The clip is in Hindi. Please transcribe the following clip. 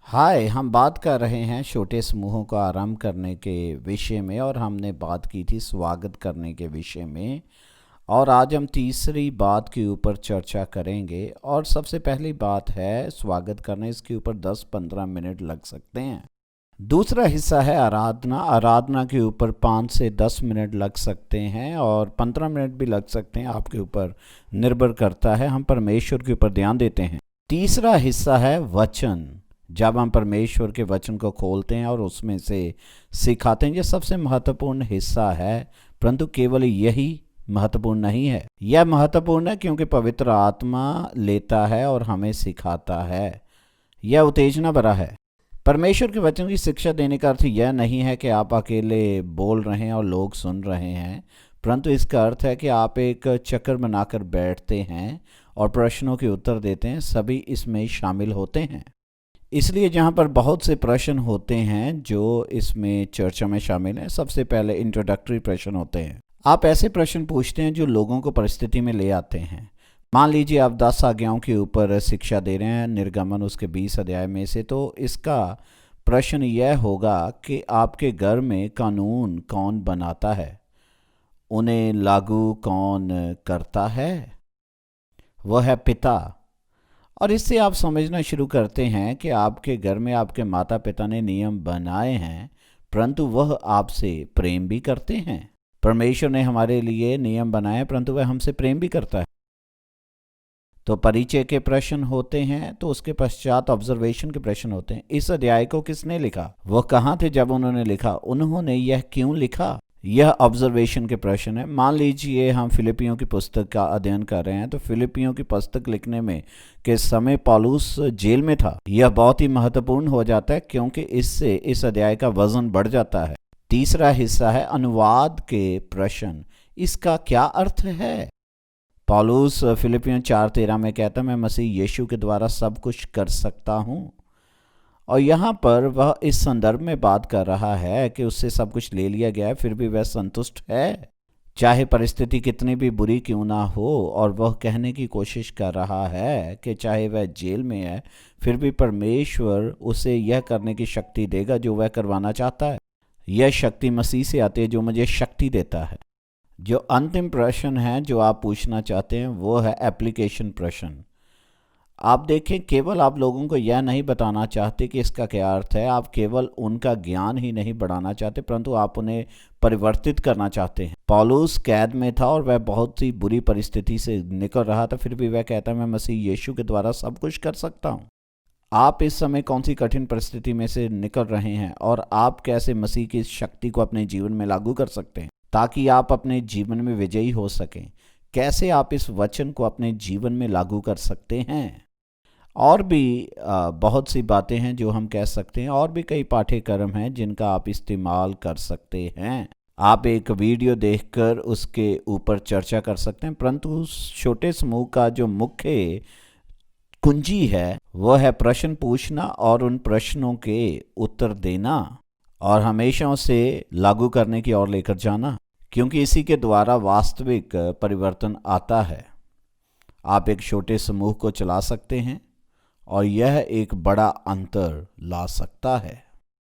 हाय, हम बात कर रहे हैं छोटे समूहों को आरंभ करने के विषय में और हमने बात की थी स्वागत करने के विषय में। और आज हम तीसरी बात के ऊपर चर्चा करेंगे। और सबसे पहली बात है स्वागत करने, इसके ऊपर 10-15 मिनट लग सकते हैं। दूसरा हिस्सा है आराधना। आराधना के ऊपर 5 से 10 मिनट लग सकते हैं और 15 मिनट भी लग सकते हैं, आपके ऊपर निर्भर करता है। हम परमेश्वर के ऊपर ध्यान देते हैं। तीसरा हिस्सा है वचन। जब हम परमेश्वर के वचन को खोलते हैं और उसमें से सिखाते हैं, यह सबसे महत्वपूर्ण हिस्सा है। परंतु केवल यही महत्वपूर्ण नहीं है। यह महत्वपूर्ण है क्योंकि पवित्र आत्मा लेता है और हमें सिखाता है। यह उत्तेजना भरा है। परमेश्वर के वचन की शिक्षा देने का अर्थ यह नहीं है कि आप अकेले बोल रहे हैं और लोग सुन रहे हैं, परंतु इसका अर्थ है कि आप एक चक्कर बनाकर बैठते हैं और प्रश्नों के उत्तर देते हैं। सभी इसमें शामिल होते हैं। इसलिए जहाँ पर बहुत से प्रश्न होते हैं जो इसमें चर्चा में शामिल हैं, सबसे पहले इंट्रोडक्टरी प्रश्न होते हैं। आप ऐसे प्रश्न पूछते हैं जो लोगों को परिस्थिति में ले आते हैं। मान लीजिए आप 10 आज्ञाओं के ऊपर शिक्षा दे रहे हैं, निर्गमन उसके 20 अध्याय में से। तो इसका प्रश्न यह होगा कि आपके घर में कानून कौन बनाता है, उन्हें लागू कौन करता है? वह है पिता। और इससे आप समझना शुरू करते हैं कि आपके घर में आपके माता पिता ने नियम बनाए हैं, परंतु वह आपसे प्रेम भी करते हैं। परमेश्वर ने हमारे लिए नियम बनाए, परंतु वह हमसे प्रेम भी करता है। तो परिचय के प्रश्न होते हैं, तो उसके पश्चात ऑब्जर्वेशन के प्रश्न होते हैं। इस अध्याय को किसने लिखा? वह कहाँ थे जब उन्होंने लिखा? उन्होंने यह क्यों लिखा? यह ऑब्जर्वेशन के प्रश्न है। मान लीजिए हम फिलिपियों की पुस्तक का अध्ययन कर रहे हैं, तो फिलिपियों की पुस्तक लिखने में के समय पौलुस जेल में था। यह बहुत ही महत्वपूर्ण हो जाता है क्योंकि इससे इस अध्याय का वजन बढ़ जाता है। तीसरा हिस्सा है अनुवाद के प्रश्न। इसका क्या अर्थ है? पौलुस फिलिपियों 4:13 में कहता है, मैं मसीह यीशु के द्वारा सब कुछ कर सकता हूँ। और यहाँ पर वह इस संदर्भ में बात कर रहा है कि उससे सब कुछ ले लिया गया है, फिर भी वह संतुष्ट है, चाहे परिस्थिति कितनी भी बुरी क्यों ना हो। और वह कहने की कोशिश कर रहा है कि चाहे वह जेल में है, फिर भी परमेश्वर उसे यह करने की शक्ति देगा जो वह करवाना चाहता है। यह शक्ति मसीह से आती है जो मुझे शक्ति देता है। जो अंतिम प्रश्न है जो आप पूछना चाहते हैं वो है एप्लीकेशन प्रश्न। आप देखें, केवल आप लोगों को यह नहीं बताना चाहते कि इसका क्या अर्थ है, आप केवल उनका ज्ञान ही नहीं बढ़ाना चाहते, परंतु आप उन्हें परिवर्तित करना चाहते हैं। पौलुस कैद में था और वह बहुत ही बुरी परिस्थिति से निकल रहा था, फिर भी वह कहता है मैं मसीह यीशु के द्वारा सब कुछ कर सकता हूँ। आप इस समय कौन सी कठिन परिस्थिति में से निकल रहे हैं और आप कैसे मसीह की शक्ति को अपने जीवन में लागू कर सकते हैं ताकि आप अपने जीवन में विजयी हो सकें? कैसे आप इस वचन को अपने जीवन में लागू कर सकते हैं? और भी बहुत सी बातें हैं जो हम कह सकते हैं। और भी कई पाठ्यक्रम हैं जिनका आप इस्तेमाल कर सकते हैं। आप एक वीडियो देखकर उसके ऊपर चर्चा कर सकते हैं, परंतु छोटे समूह का जो मुख्य कुंजी है वह है प्रश्न पूछना और उन प्रश्नों के उत्तर देना और हमेशा उसे लागू करने की ओर लेकर जाना, क्योंकि इसी के द्वारा वास्तविक परिवर्तन आता है। आप एक छोटे समूह को चला सकते हैं और यह एक बड़ा अंतर ला सकता है।